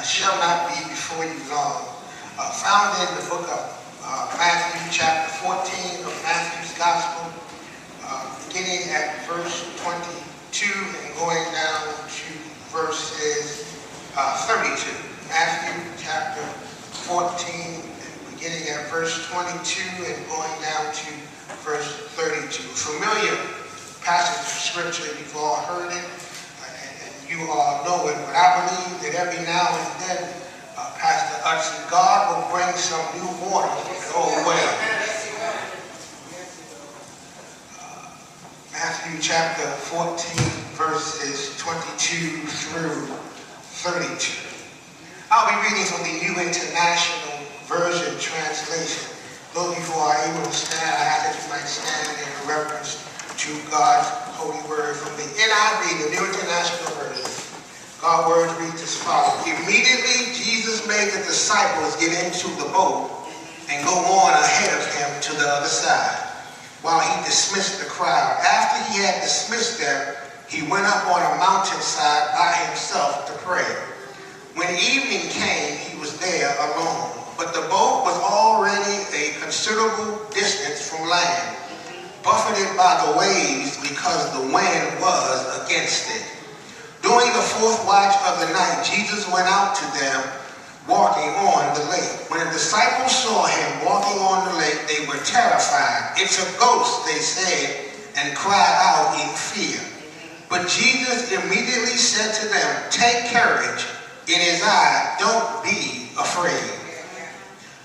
shall not be before you long. Found in the book of Matthew, chapter 14 of Matthew's Gospel, beginning at verse 22 and going down to verses 32. Matthew, chapter 14, beginning at verse 22 and going down to verse 32. Familiar passage of scripture, you've all heard it, and you all know it, but I believe that every now and then, Pastor Hudson, God will bring some new water to the old well. Matthew chapter 14, verses 22 through 32. I'll be reading from the New International Version translation. Those of you who are able to stand, I ask that you might stand in reverence to God's holy word from the NIV, the New International Version. God's word reads as follows. Immediately, Jesus made the disciples get into the boat and go on ahead of him to the other side, while he dismissed the crowd. After he had dismissed them, he went up on a mountainside by himself to pray. When evening came, he was there alone, but the boat was already a considerable distance from land, buffeted by the waves because the wind was against it. During the fourth watch of the night, Jesus went out to them walking on the lake. When the disciples saw him walking on the lake, they were terrified. "It's a ghost," they said, and cried out in fear. But Jesus immediately said to them, "Take courage, it is I, don't be afraid."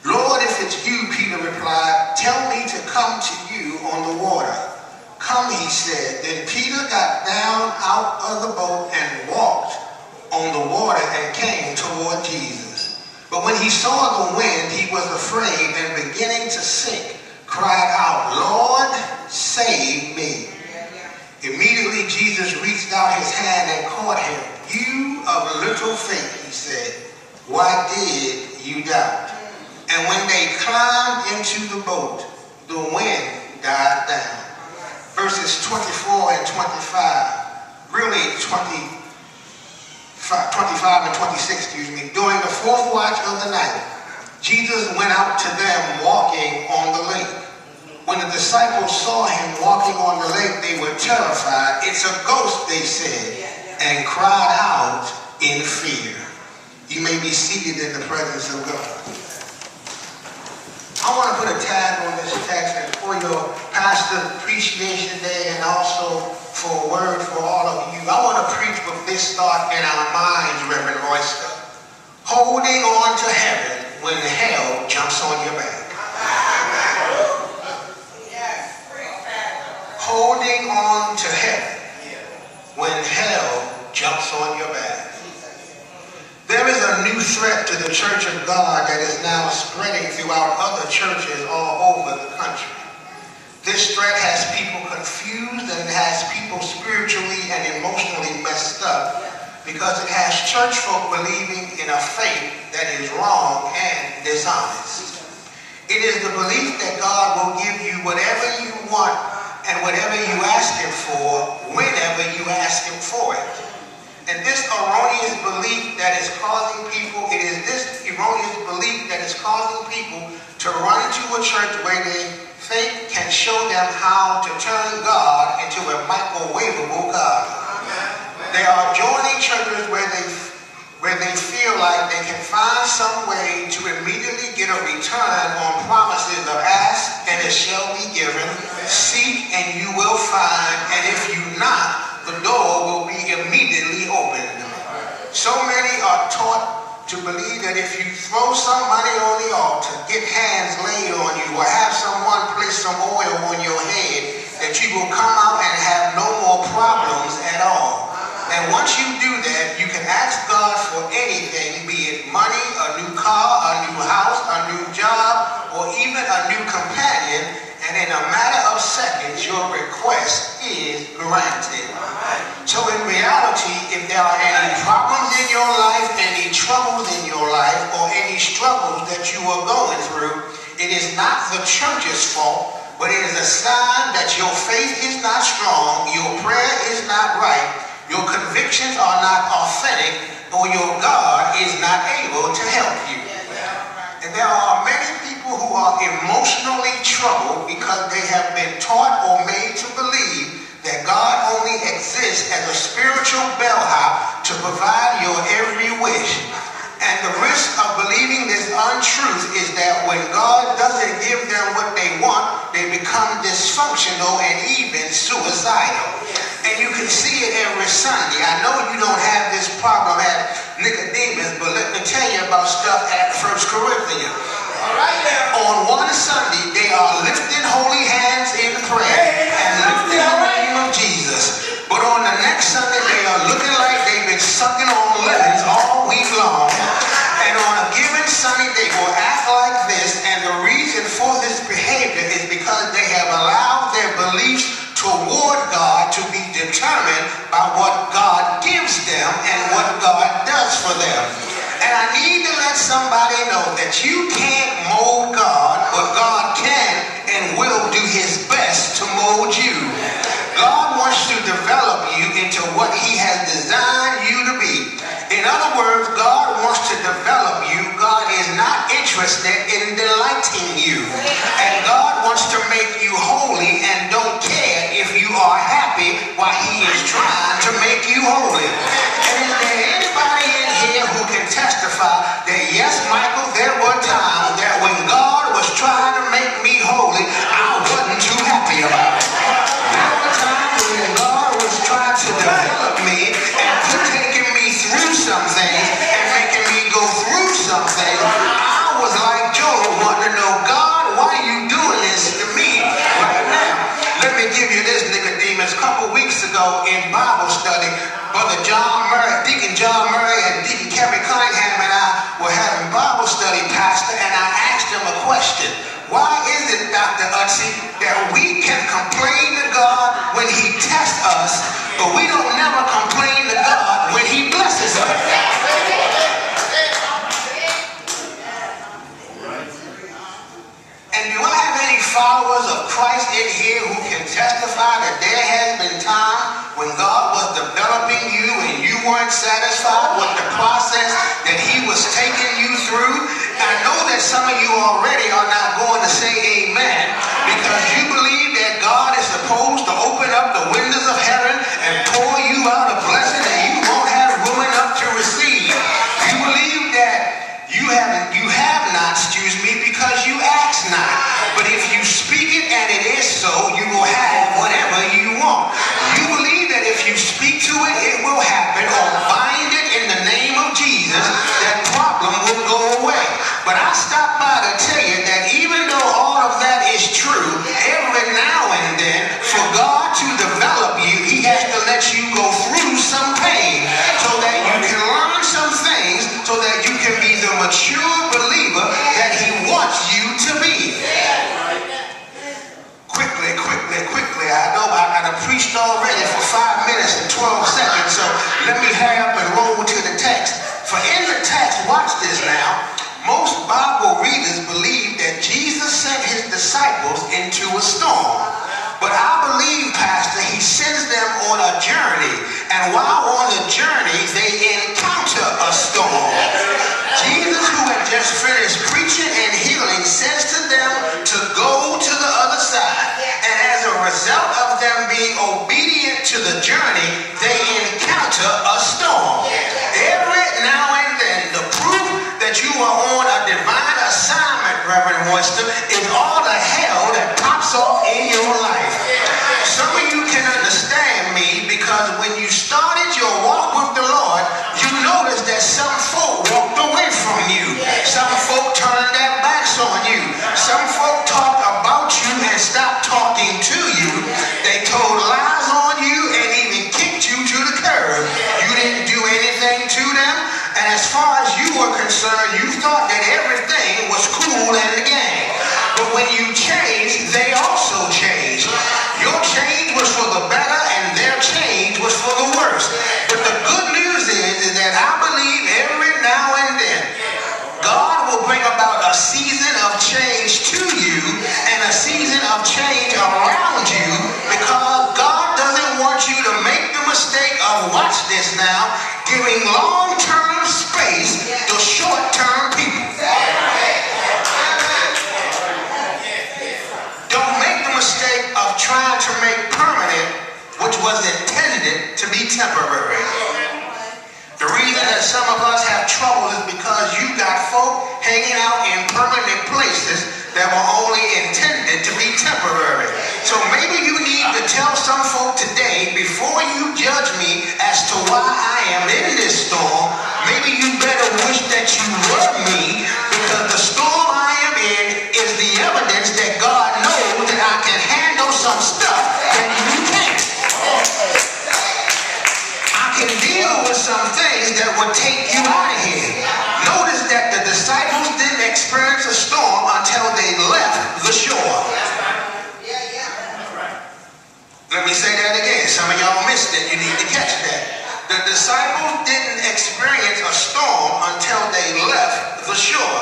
"Lord, if it's you," Peter replied, "tell me to come to you on the water." "Come," he said. Then Peter got down out of the boat and walked on the water and came toward Jesus. But when he saw the wind, he was afraid and beginning to sink, cried out, "Lord, save me." Immediately Jesus reached out his hand and caught him. "You of little faith," he said, "why did you doubt?" And when they climbed into the boat, the wind died down. Verses 24 and 25, really 25 and 26, During the fourth watch of the night, Jesus went out to them walking on the lake. When the disciples saw him walking on the lake, they were terrified. "It's a ghost," they said, and cried out in fear. You may be seated in the presence of God. I want to put a tag on this text, and for your Pastor Appreciation Day and also for a word for all of you, I want to preach with this thought in our minds, Reverend Royster. Holding on to heaven when hell jumps on your back. Holding on to heaven when hell jumps on your back. There is a new threat to the Church of God that is now spreading throughout other churches all over the country. This threat has people confused and it has people spiritually and emotionally messed up because it has church folk believing in a faith that is wrong and dishonest. It is the belief that God will give you whatever you want and whatever you ask him for, whenever you ask him for it. And this erroneous belief that is causing people, it is this erroneous belief that is causing people to run into a church where they think can show them how to turn God into a microwavable God. They are joining churches where they feel like they can find some way to immediately get a return on promises of ask and it shall be given, seek and you will find, and if you knock, the door will be immediately opened. So many are taught to believe that if you throw some money on the altar, get hands laid on you, or have someone place some oil on your head, that you will come out and have no more problems at all. And once you do that, you can ask God for anything, be it money, a new car, a new house, a new job, or even a new companion, and in a matter of seconds, your request is granted. So in reality, if there are any problems in your life, any troubles in your life, or any struggles that you are going through, it is not the church's fault, but it is a sign that your faith is not strong, your prayer is not right, your convictions are not authentic, or your God God is not able to help you. And there are many people who are emotionally troubled because they have been taught or made to believe that God only exists as a spiritual bellhop to provide your every wish. And the risk of believing this untruth is that when God doesn't give them what they want, they become dysfunctional and even suicidal. And you can see it every Sunday. I know you don't have this problem at Nicodemus, but let me tell you about stuff at 1 Corinthians. All right, on one Sunday, they are lifting holy hands in prayer and lifting the name of Jesus. But on the next Sunday, they are looking like they've been sucking on lemons all week long. And on a given Sunday, they will act like this. And the reason for this behavior is because they have allowed their beliefs toward God to be determined by what God gives them and what God does for them. And I need to let somebody know that you can't mold God, but God can and will do his best to mold you. God wants to develop you into what he has designed you to be. In other words, God wants to develop you. God is not interested in delighting you. And God wants to make you holy and don't care if you are happy while he is trying to make you holy. And is there anybody in here who can testify that yes, Michael, there were times that when God was trying to make me holy, I wasn't too happy about it. There were times when God was trying to develop me and taking me through some things and making me go through some things. I was like Job, wanting to know, God, why are you doing this to me right now? Let me give you this, Nicodemus. A couple weeks ago in Bible study, Brother John Murray, Deacon John Murray and Deacon Kevin Cunningham and I were having Bible study, Pastor, and I asked him a question. Why is it, Dr. Utsey, that we can complain to God when he tests us, but we don't never complain to God when he blesses us? And do I have any followers of Christ in here who can testify that there has been time when God was developing you and you weren't satisfied with the process that he was taking you through? I know that some of you already are not going to say amen because you believe that God is supposed to open up the windows of heaven and pour you out a blessing that you won't have room enough to receive. You believe that you have not, because you ask not. But if you speak it and it is so, you will have whatever you want. You believe that if you speak to it, it will happen, or bind it in the name of Jesus, that problem will go away. But I stopped by to tell you that even though all of that is true, every now and then, for God to develop you, he has to let you go through some pain so that you can learn some things so that you can be the mature believer that he wants you to be. Quickly. I know I done preached already for 5 minutes and 12 seconds, so let me hurry up and roll to the text. For in the text, watch this now, most Bible readers believe that Jesus sent his disciples into a storm. But I believe, Pastor, he sends them on a journey, and while on the journey, they encounter a storm. Jesus, who had just finished preaching and healing, says to them to go to the other side. And as a result of them being obedient to the journey, they encounter a storm. Every now and then, the proof that you are on a divine assignment, Reverend Winston, is all the hell that pops off in your life. Some of you can understand me because when you started your walk with the Lord, you noticed that some folk walked away from you. Some folk turned their backs on you. Some folk talked about you and stopped talking to you. They told lies on you and even kicked you to the curb. You didn't do anything to them. And as far as you were concerned, you thought that everything was cool in the game. But when you changed, they also changed. Your change was for the better and their change was for the worse. But the good news is that I believe every now and then, God will bring about a season of change to you and a season of change around you, because God doesn't want you to make the mistake of, watch this now, giving long-term space temporary. The reason that some of us have trouble is because you got folk hanging out in permanent places that were only intended to be temporary. So maybe you need to tell some folk today, before you judge me as to why I am in this storm, maybe you better wish that you were me, because the storm I am in is the evidence that God knows that I can handle some stuff that you can't. I can deal with some things that would take you out of here. Notice that the disciples didn't experience a storm until they left the shore. Let me say that again. Some of y'all missed it. You need to catch that. The disciples didn't experience a storm until they left the shore.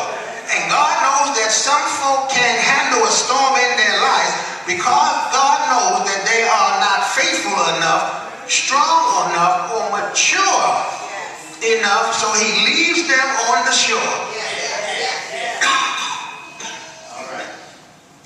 And God knows that some folk can't handle a storm in their lives because God knows that they are not faithful enough, strong enough, or mature enough, so he leaves them on the shore.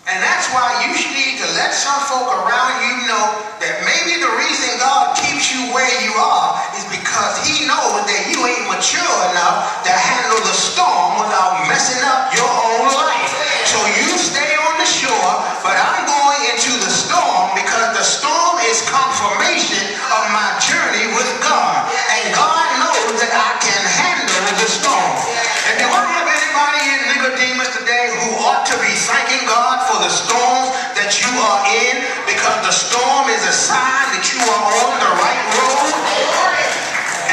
And that's why you need to let some folk around you know that maybe the reason God keeps you where you are is because he knows that you ain't mature enough to handle the storm without messing up your own life. So you stay on the shore, but I'm going into the storm because the storm is confirmation of my journey with God. And God knows that I can handle the storm. And do I have anybody in Nicodemus today who ought to be thanking God for the storms that you are in, because the storm is a sign that you are on the right road?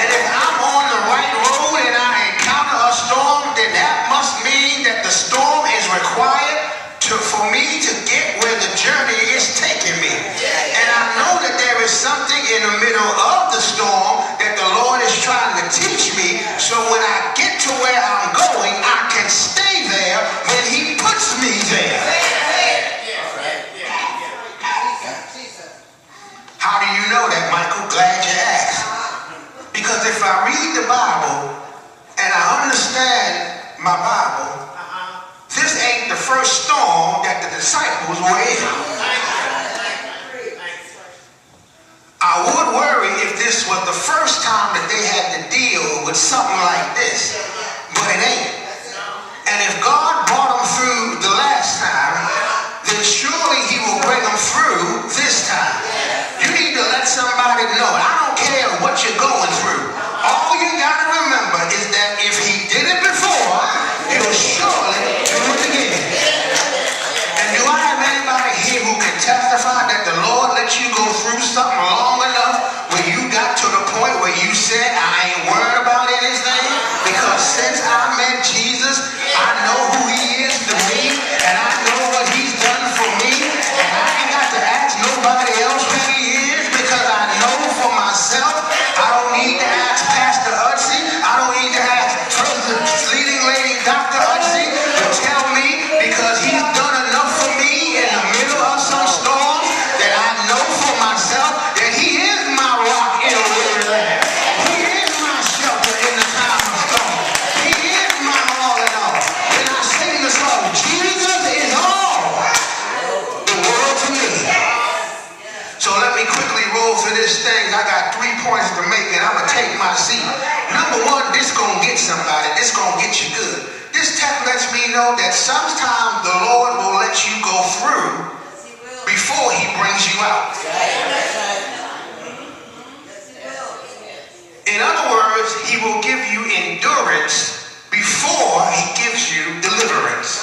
And if I'm on the right road and I encounter a storm, then that must mean that the storm is required for me to get where the journey is taking me. And I know that there is something in the middle of the storm that the Lord is trying to teach me, so when I get to where I'm going, I can stay there when he puts me there. How do you know that, Michael? Glad you asked. Because if I read the Bible and I understand my Bible, this ain't the first storm that the disciples were in. I would worry if this was the first time that they had to deal with something like this, but it ain't. And if God brought them through the last time, then surely he will bring them through this time. You need to let somebody know, I don't care what you're going through. All you got to remember is that if he did it before, he'll surely do it again. And do I have anybody here who can testify that the Lord let you go through something long enough where you got to the point where you said, I ain't worried about anything, because since I met Jesus, I know who he is to me, and I know what he's done for me, and I ain't got to ask nobody else who he is, because I know for myself. I don't need to ask Pastor Utsy. I don't need to ask leading lady Dr. Utsy to tell me, because he's done enough for me in the middle of some storms that I know for myself that he is my rock in a weary land. He is my shelter in the time of storm. He is my all in all. When I sing the song, Jesus is all the world to me. So let me quickly roll through this thing. I got 3 points to make, and I'm going to take my seat. Number one, this going to get somebody. This going to get you good. This text lets me know that sometimes the Lord will let you go through before he brings you out. In other words, he will give you endurance before he gives you deliverance.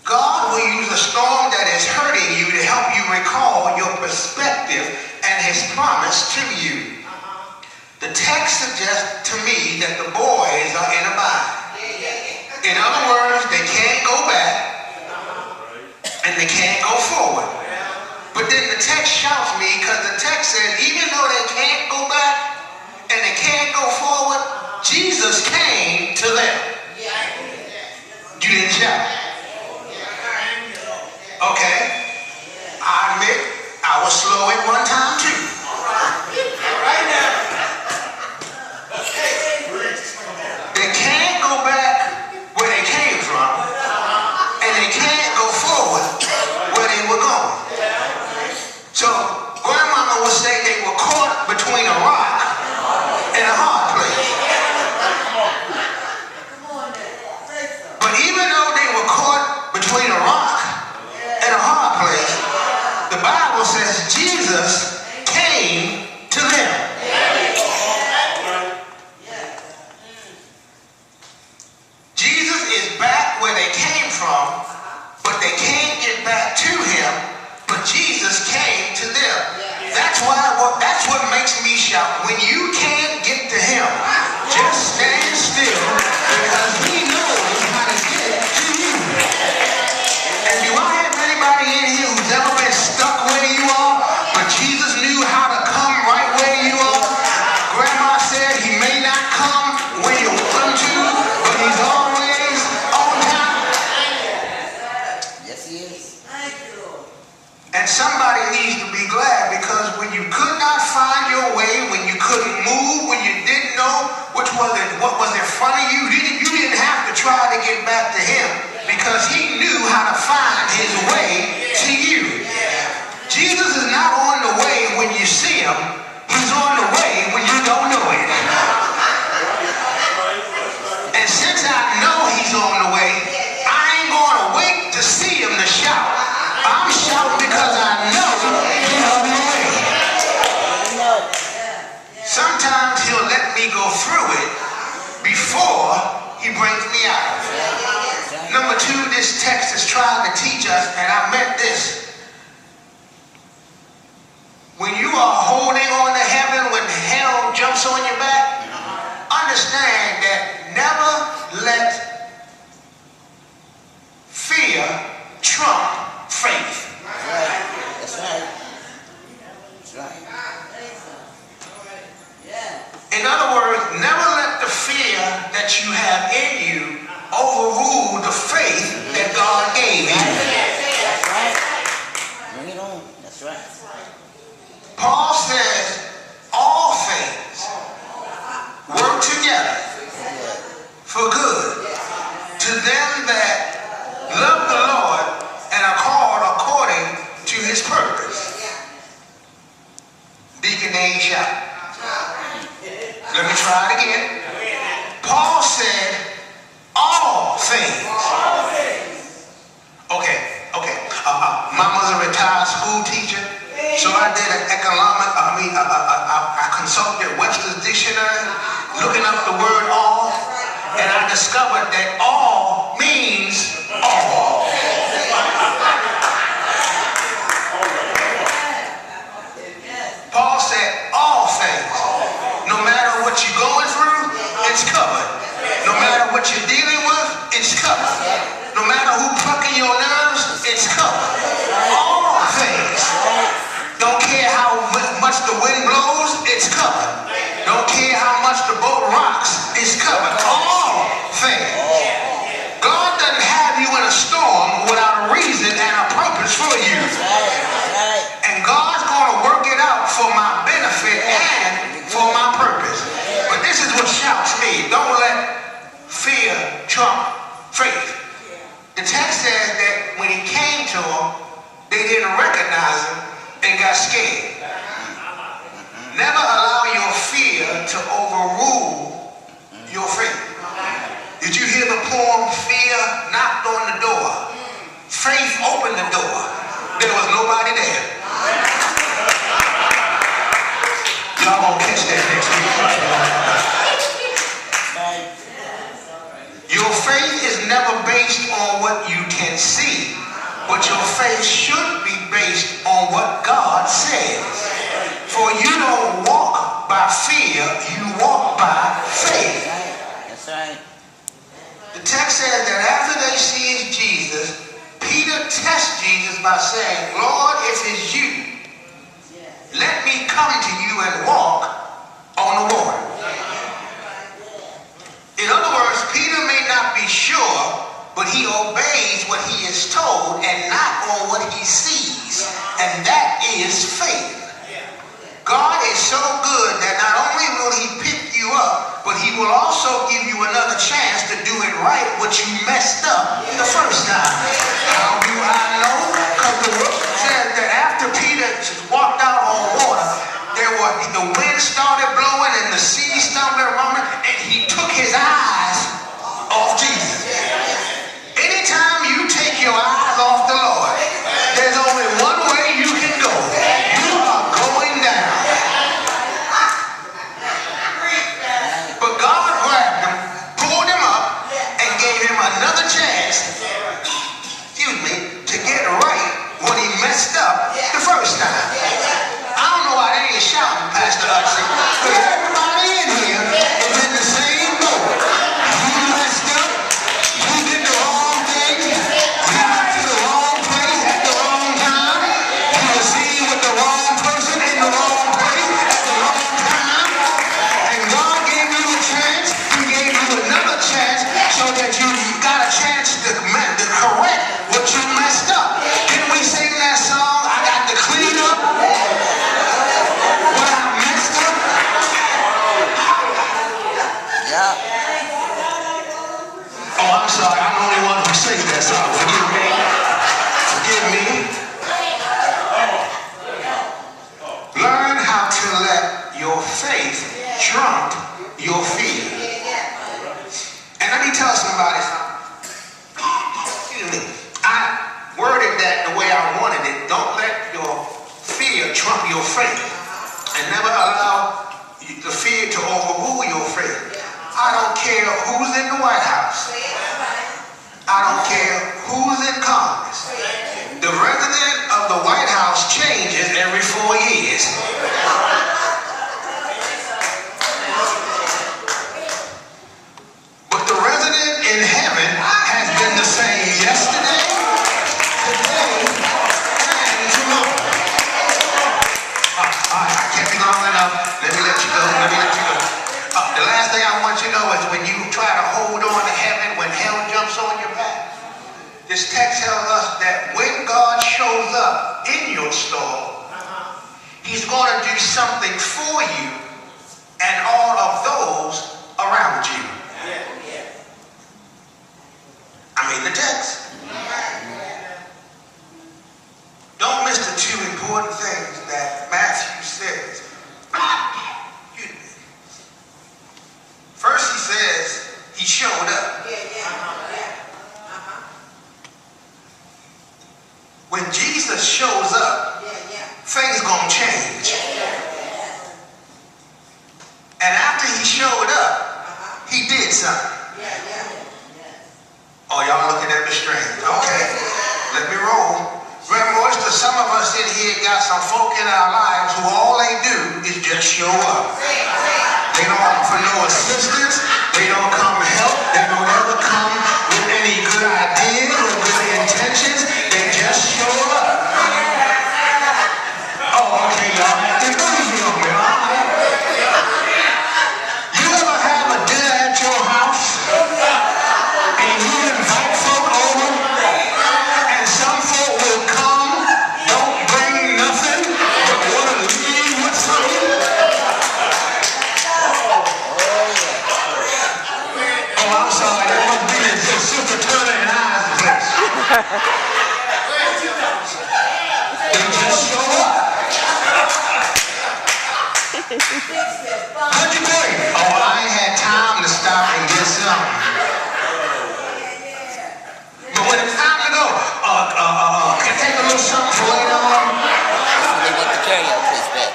God will use a storm that is hurting you to help you recall your perspective and his promise to you. The text suggests to me that the boys are in a bind. In other words, they can't go back and they can't go forward. But then the text shouts me, because the text says even though they can't go back and they can't go forward, Jesus came to them. You didn't shout. Okay, I admit I was slow at one time too. Right now. They can't go back where they came from, and they can't go forward where they were going. So grandmama would say they were caught what was in front of you, you didn't have to try to get back to him because he knew how to find his way to you. Jesus is not on the way when you see him. He's on the way when you don't know it. And since I know he's on the way, I ain't going to wait to see him to shout. I'm shouting because I know he's on the way. Sometimes he'll let me go through it before he brings me out. Number two, this text is trying to teach us, and I meant this. When you are holding on to heaven, when hell jumps on your back, understand that never let fear trump faith. That's right. That's right. In other words, never let the fear that you have in you overrule the faith that God gave you. That's right. Bring it on. That's right. Paul says all things work together for good to them that love the Lord and are called according to his purpose. Deacon Dave shout. Let me try it again. Paul said all things. Okay. My mother's a retired school teacher, so I did an I consulted Webster's dictionary, looking up the word all, and I discovered that all means all. Paul said all things. No matter what you're going through, it's covered. No matter what you're dealing with, it's covered. No matter who plucking your nerves, it's covered. All things. Don't care how much the wind blows, it's covered. Don't care how much the boat rocks, it's covered. All things. God doesn't have you in a storm without a reason and a purpose for you. And God's going to work it out for my benefit and for my purpose. But this is what shouts me. Don't let fear trump faith. The text says that when he came to them, they didn't recognize him and got scared. Never allow your fear to overrule your faith. Did you hear the poem, Fear Knocked on the Door? Faith opened the door. There was nobody there. Y'all gonna catch that next week. Your faith is never based on what you can see, but your faith should be based on what God says. For you don't walk by fear, you walk by faith. That's right. The text says that after they see Jesus, Peter tests Jesus by saying, Lord, if it's you, let me come to you and walk on the water. In other words, Peter may not be sure, but he obeys what he is told and not on what he sees. And that is faith. God is so good that not only will he pick you up, but he will also give you another chance to do it right, what you messed up the first time. How do I know? Because the book says that after Peter walked out on water, the wind started blowing and the sea started rumbling, and he took his eyes off Jesus. Anytime you take your eyes off the Lord, there's only one way you can go. You are going down. But God grabbed him, pulled him up, and gave him another chance, to get right when he messed up the first time. I don't know why they ain't shouting, Pastor Hudson, because everybody in here sorry, I'm the only one who says that, so forgive me. Forgive me. Learn how to let your faith trump your fear. And let me tell somebody something. I worded that the way I wanted it. Don't let your fear trump your faith. And never allow the fear to overrule your faith. I don't care who's in the White House. I don't care who's in Congress. The resident of the White House changes every 4 years. But the resident in heaven has been the same yesterday, today, and tomorrow. All right, I can't be long enough. Let me let you go. Let me let you go. The last thing I want you to know is when you try to hold on to heaven, when hell jumps on your back, this text tells us that when God shows up in your storm, he's going to do something for you and all of those around you. I mean the text. Don't miss the two important things that Matthew says. First he says he showed up. When Jesus shows up, things gonna change. And after he showed up, he did something. Oh, y'all looking at me strange. Okay, let me roll. Remember, to some of us in here got some folk in our lives who all they do is just show up. They don't offer no assistance. They don't come help. They don't ever come with any good ideas or good intentions. They just show up. Oh, okay, y'all. They're crazy on me. You ever have a dinner at your house and you invite folk over and some folk will come, don't bring nothing, but want to leave with something? Oh, I'm sorry. That must be the Sister Turner and I's place. They just show up. How'd you do it? Oh, I ain't had time to stop and get something. But when it's time to go, can I take a little something for later on? They want the carry-out place back.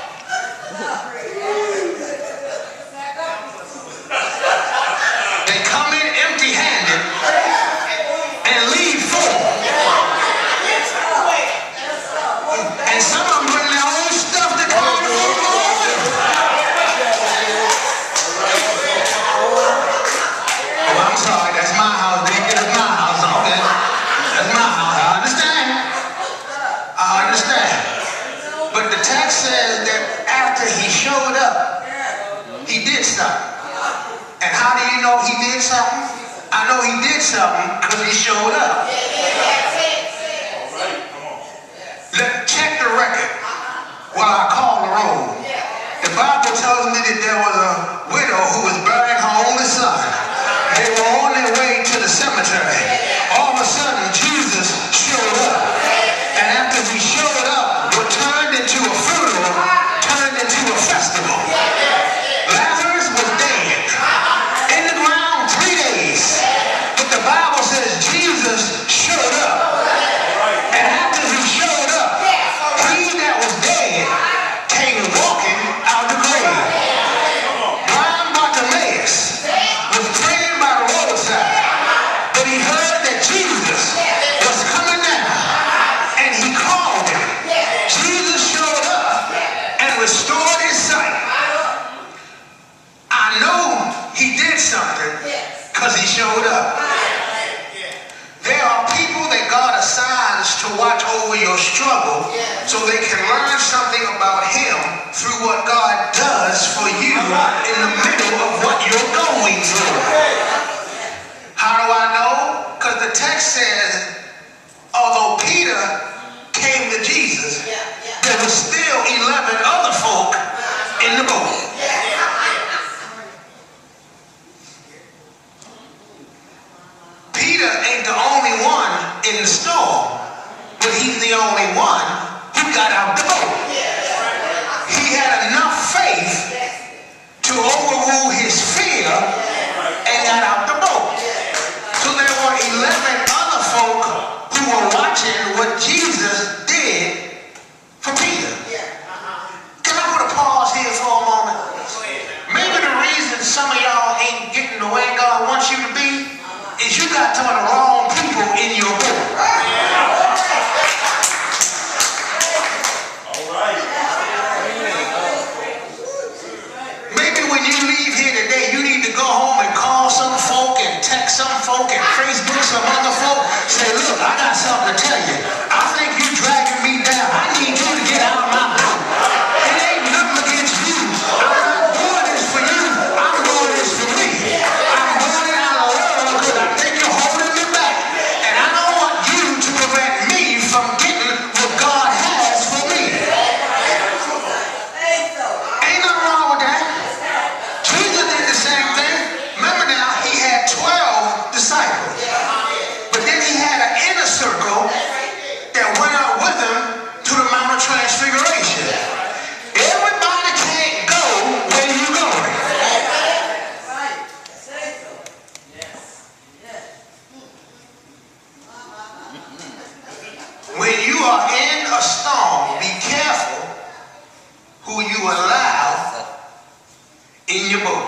They come in empty-handed and leave full. And some of them bring their own stuff to come to the Lord. Oh, I'm sorry, that's my house. They get it's my house, okay? That's my house. I understand. I understand. But the text says that after he showed up, he did something. And how do you know he did something? I know he did something because he showed up. Check the record while I call the roll. The Bible tells me that there was a widow who was burying her only son. They were on their way to the cemetery. All of a sudden, Jesus showed up. And after he showed up, what turned into a funeral turned into a festival. Lazarus was dead. In the ground 3 days. But the Bible says Jesus showed up. And after he showed up, he that was dead came walking out the grave. Blind Bartimaeus was praying by the roadside, but he heard that Jesus was coming down, and he called him. Jesus showed up and restored his sight. I know he did something because he showed up. There are people that God assigns to watch over your struggle so they can learn something about him through what God does for you in the middle of what you're going through. How do I know? Because the text says, although Peter came to Jesus, there were still 11 other folk in the boat. Peter in the storm, but he's the only one who got out the boat. He had enough faith to overrule his fear and got out the boat. So there were 11 other folk who were watching what Jesus did for Peter. Can I put a pause here for a moment? Maybe the reason some of y'all ain't getting the way God wants you to be is you got some of the wrong people in your boat. Maybe when you leave here today, you need to go home and call some folk and text some folk and Facebook some other folk. Say, look, I got something to tell you. I think you dragging me down. I need you to get out of my boat. It ain't nothing against you. I'm not doing this for you. I'm doing this for me. I'm doing it out of love because I think you're holding me back. And I don't want you to prevent me from getting what God has for me. Ain't nothing wrong with that. Jesus did the same thing. Remember now, he had 12 disciples. But then he had an inner circle that went out with him to the Mount of Transfiguration. Everybody can't go where you're going. When you are in a storm, be careful who you allow in your boat.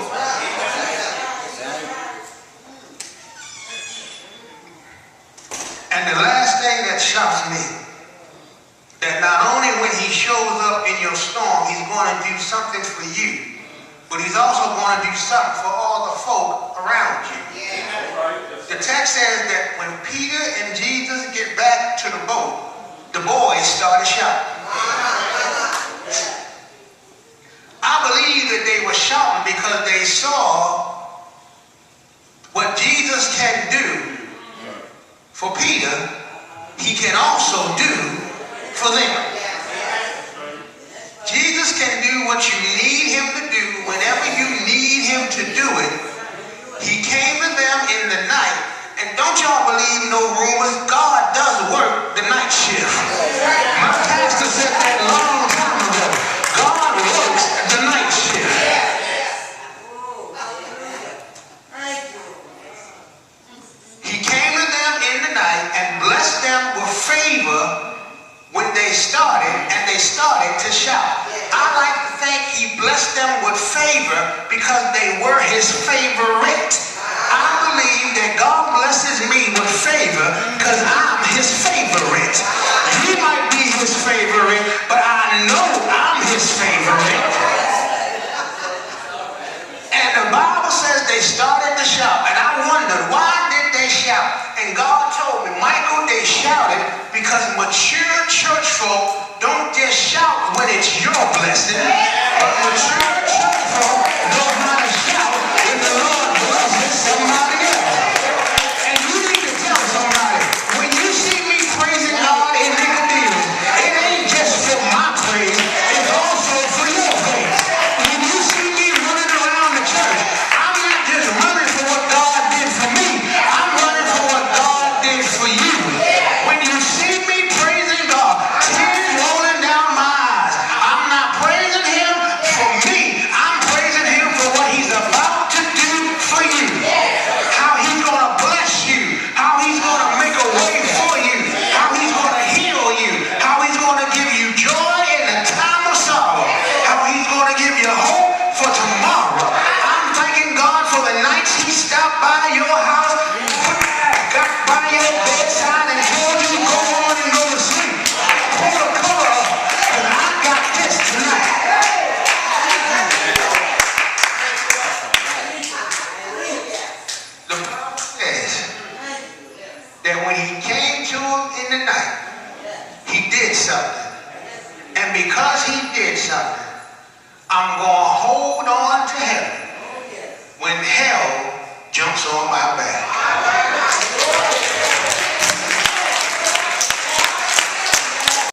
And the last thing that shocks me, that not only when he shows up in your storm, he's going to do something for you, but he's also going to do something for all the folk around you. The text says that when Peter and Jesus get back to the boat, the boys started shouting. I believe that they were shouting because they saw what Jesus can do for Peter, he can also do for them. Jesus can do what you need him to do whenever you need him to do it. He came to them in the night, and don't y'all believe no rumors, God does work the night shift. My pastor said that long time ago. God works the night shift. He came to them in the night and blessed them with favor when they started, and they started to shout. I like to think he blessed them with favor because they were his favorite. I believe that God blesses me with favor because I'm his favorite. You might be his favorite, but I know I'm his favorite. And the Bible says they started to shout, and I wondered, why did they shout? And God told me, Michael, they shouted because mature church folk don't just shout when it's your blessing, but mature church folk know how to shout when the Lord blesses somebody else. And you need to tell somebody, when you see me praising God in Nicodemus, it ain't just for my praise, it's also for your praise. When you see me running around the church, I'm not just running for what God did for me, I'm running for what God did for you. When you see me praising God, tears rolling down my eyes, I'm not praising him for me, I'm praising him for what he's about to do for you. How he's going to bless you, how he's going to make a way for you, how he's going to heal you, how he's going to give you joy in the time of sorrow, how he's going to give you hope for tomorrow. I'm thanking God for the nights he stopped by your house, got by your bedside and told you go on and go to sleep. Pull the cover up, because I got this tonight. The Bible says that when he came to him in the night, he did something. And because he did something, I'm going to hold on to heaven when hell jumps on my back.